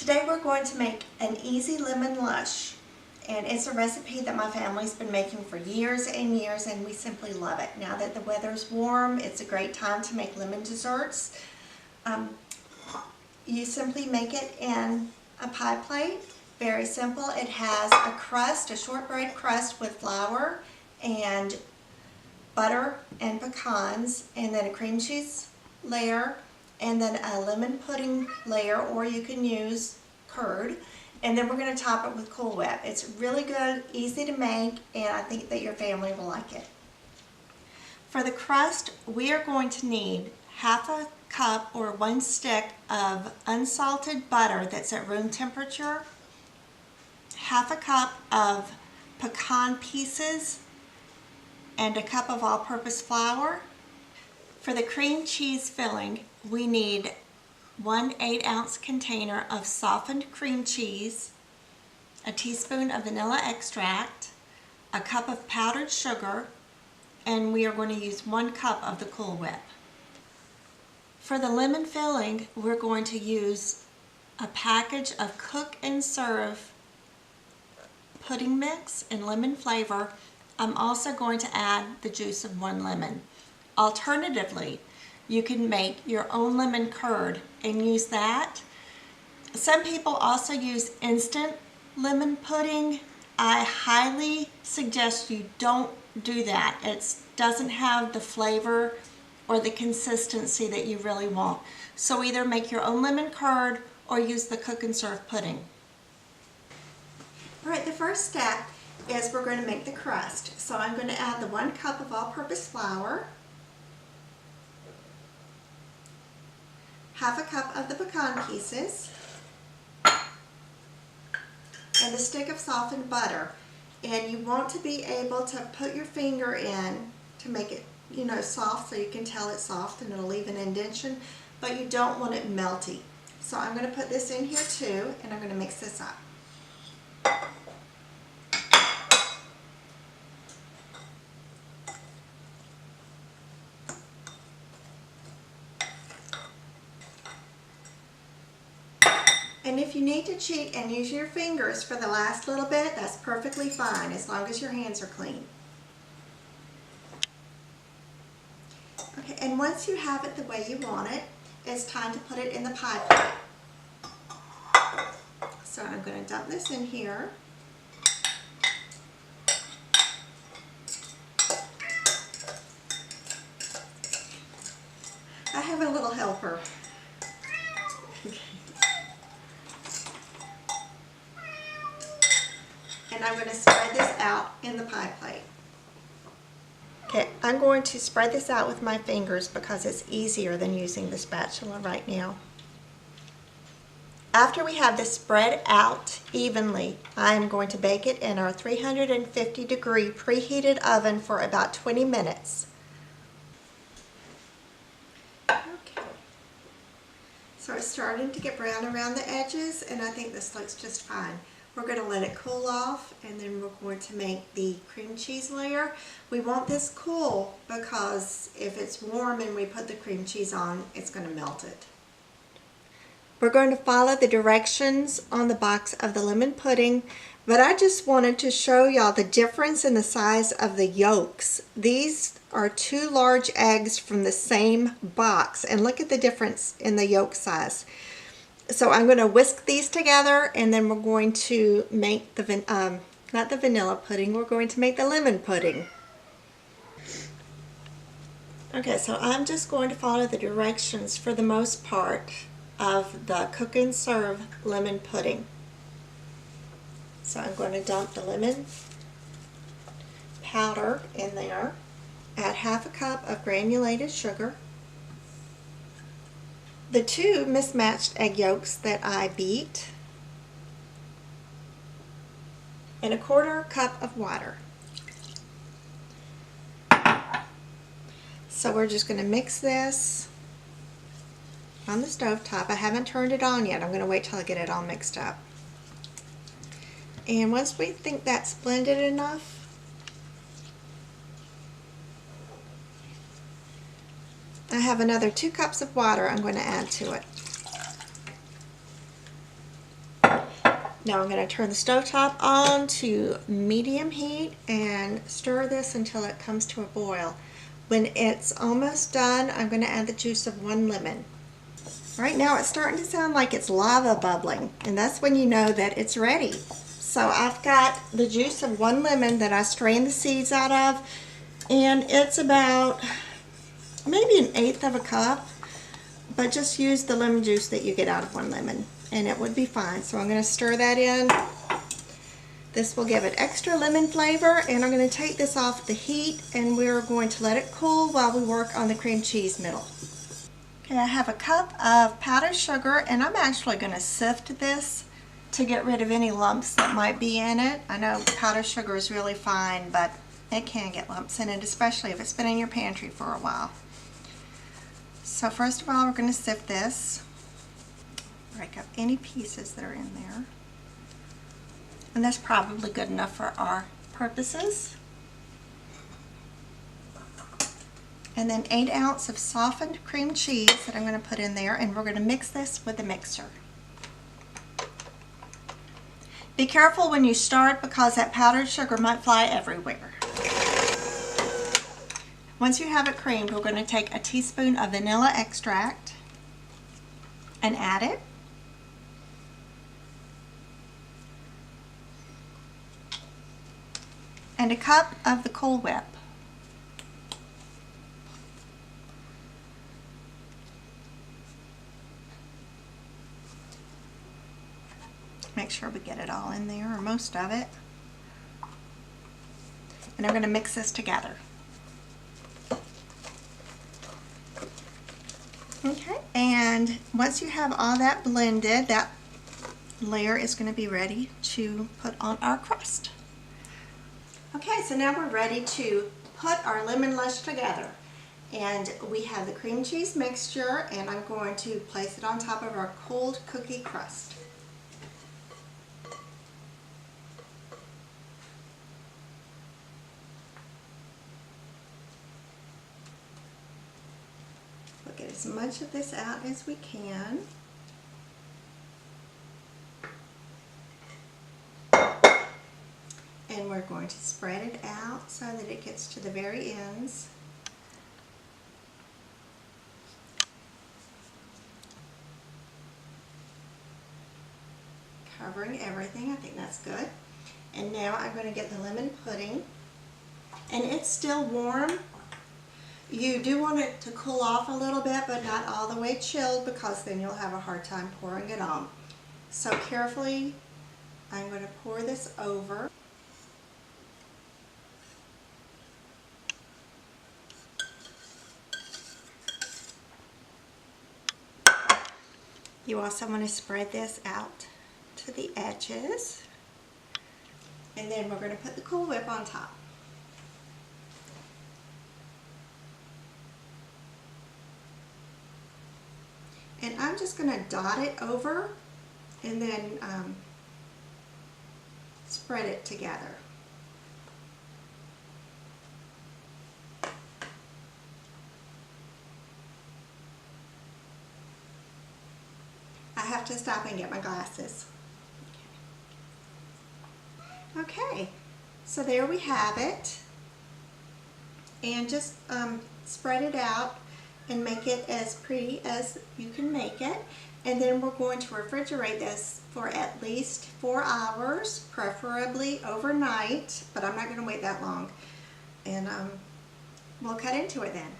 Today we're going to make an easy lemon lush, and it's a recipe that my family's been making for years and years, and we simply love it. Now that the weather's warm, it's a great time to make lemon desserts. You simply make it in a pie plate. Very simple. It has a crust, a shortbread crust with flour and butter and pecans, and then a cream cheese layer, and then a lemon pudding layer, or you can use curd, and then we're going to top it with Cool Whip. It's really good, easy to make, and I think that your family will like it. For the crust, we are going to need half a cup or 1 stick of unsalted butter that's at room temperature, half a cup of pecan pieces, and a cup of all-purpose flour. For the cream cheese filling, we need 1 8-ounce container of softened cream cheese, a teaspoon of vanilla extract, a cup of powdered sugar, and we are going to use 1 cup of the Cool Whip. For the lemon filling, we're going to use a package of cook and serve pudding mix and lemon flavor. I'm also going to add the juice of 1 lemon. Alternatively, you can make your own lemon curd and use that. Some people also use instant lemon pudding. I highly suggest you don't do that. It doesn't have the flavor or the consistency that you really want. So either make your own lemon curd or use the cook and serve pudding. All right, the first step is we're going to make the crust. So I'm going to add the 1 cup of all-purpose flour, half a cup of the pecan pieces, and a stick of softened butter. And you want to be able to put your finger in to make it, soft, so you can tell it's soft and it'll leave an indentation, but you don't want it melty. So I'm going to put this in here too, and I'm going to mix this up. And if you need to cheat and use your fingers for the last little bit, that's perfectly fine, as long as your hands are clean. Okay, and once you have it the way you want it, it's time to put it in the pie plate. So I'm going to dump this in here. I have a little helper. And I'm going to spread this out in the pie plate. Okay, I'm going to spread this out with my fingers because it's easier than using the spatula right now. After we have this spread out evenly, I'm going to bake it in our 350-degree preheated oven for about 20 minutes. Okay. So it's starting to get brown around the edges, and I think this looks just fine. We're going to let it cool off, and then we're going to make the cream cheese layer. We want this cool because if it's warm and we put the cream cheese on, it's going to melt it. We're going to follow the directions on the box of the lemon pudding, but I just wanted to show y'all the difference in the size of the yolks. These are 2 large eggs from the same box, and look at the difference in the yolk size. So I'm going to whisk these together, and then we're going to make the, not the vanilla pudding, we're going to make the lemon pudding. Okay, so I'm just going to follow the directions for the most part of the cook and serve lemon pudding. So I'm going to dump the lemon powder in there, add half a cup of granulated sugar, the 2 mismatched egg yolks that I beat, and a 1/4 cup of water. So we're just going to mix this on the stove top. I haven't turned it on yet. I'm going to wait till I get it all mixed up. And once we think that's blended enough, I have another 2 cups of water I'm going to add to it. Now I'm going to turn the stovetop on to medium heat and stir this until it comes to a boil. When it's almost done, I'm going to add the juice of 1 lemon. Right now it's starting to sound like it's lava bubbling, and that's when you know that it's ready. So I've got the juice of 1 lemon that I strained the seeds out of, and it's about maybe 1/8 of a cup, but just use the lemon juice that you get out of 1 lemon and it would be fine. So I'm going to stir that in. This will give it extra lemon flavor, and I'm going to take this off the heat and we're going to let it cool while we work on the cream cheese middle. Okay, I have a cup of powdered sugar, and I'm actually going to sift this to get rid of any lumps that might be in it. I know powdered sugar is really fine, but it can get lumps in it, especially if it's been in your pantry for a while. So first of all, we're going to sift this. Break up any pieces that are in there. And that's probably good enough for our purposes. And then 1/8 ounce of softened cream cheese that I'm going to put in there, and we're going to mix this with the mixer. Be careful when you start because that powdered sugar might fly everywhere. Once you have it creamed, we're going to take a teaspoon of vanilla extract and add it. And a cup of the Cool Whip. Make sure we get it all in there, or most of it. And I'm going to mix this together. Okay, and once you have all that blended, that layer is going to be ready to put on our crust. Okay, so now we're ready to put our lemon lush together. And we have the cream cheese mixture, and I'm going to place it on top of our cold cookie crust. We'll get as much of this out as we can. And we're going to spread it out so that it gets to the very ends. Covering everything, I think that's good. And now I'm going to get the lemon pudding. And it's still warm. You do want it to cool off a little bit, but not all the way chilled, because then you'll have a hard time pouring it on. So carefully, I'm going to pour this over. You also want to spread this out to the edges. And then we're going to put the Cool Whip on top. And I'm just going to dot it over and then spread it together. I have to stop and get my glasses. Okay, so there we have it. And just spread it out and make it as pretty as you can make it. And then we're going to refrigerate this for at least 4 hours, preferably overnight, but I'm not going to wait that long. And we'll cut into it then.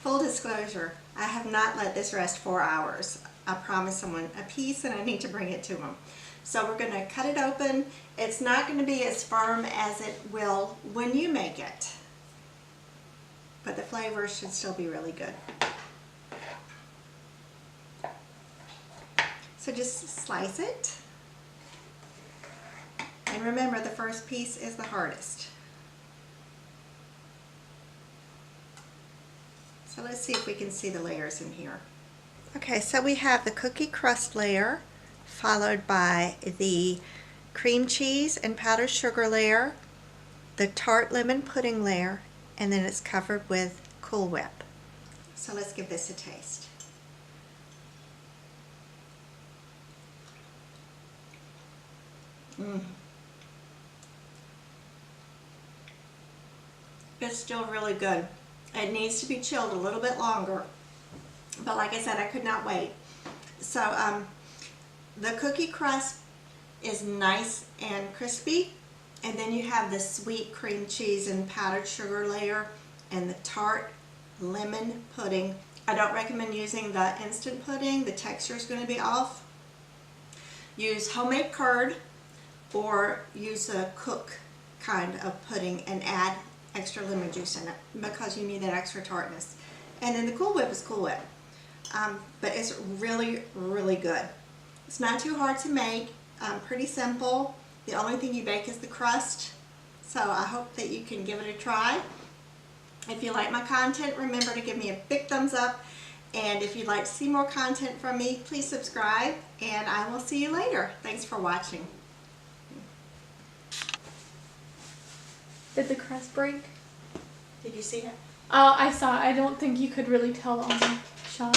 Full disclosure, I have not let this rest 4 hours. I promised someone a piece and I need to bring it to them. So we're going to cut it open. It's not going to be as firm as it will when you make it, but the flavor should still be really good. So just slice it. And remember, the first piece is the hardest. So let's see if we can see the layers in here. Okay, so we have the cookie crust layer, followed by the cream cheese and powdered sugar layer, the tart lemon pudding layer, and then it's covered with Cool Whip. So let's give this a taste. It's still really good. It needs to be chilled a little bit longer, but like I said, I could not wait. So the cookie crust is nice and crispy, and then you have the sweet cream cheese and powdered sugar layer and the tart lemon pudding. I don't recommend using the instant pudding. The texture is going to be off. Use homemade curd or use a cook kind of pudding and add extra lemon juice in it because you need that extra tartness. And then the Cool Whip is Cool Whip. But it's really, really good. It's not too hard to make, pretty simple. The only thing you bake is the crust. So I hope that you can give it a try. If you like my content, remember to give me a big thumbs up. And if you'd like to see more content from me, please subscribe, and I will see you later. Thanks for watching. Did the crust break? Did you see it? I saw it. I don't think you could really tell on the shot.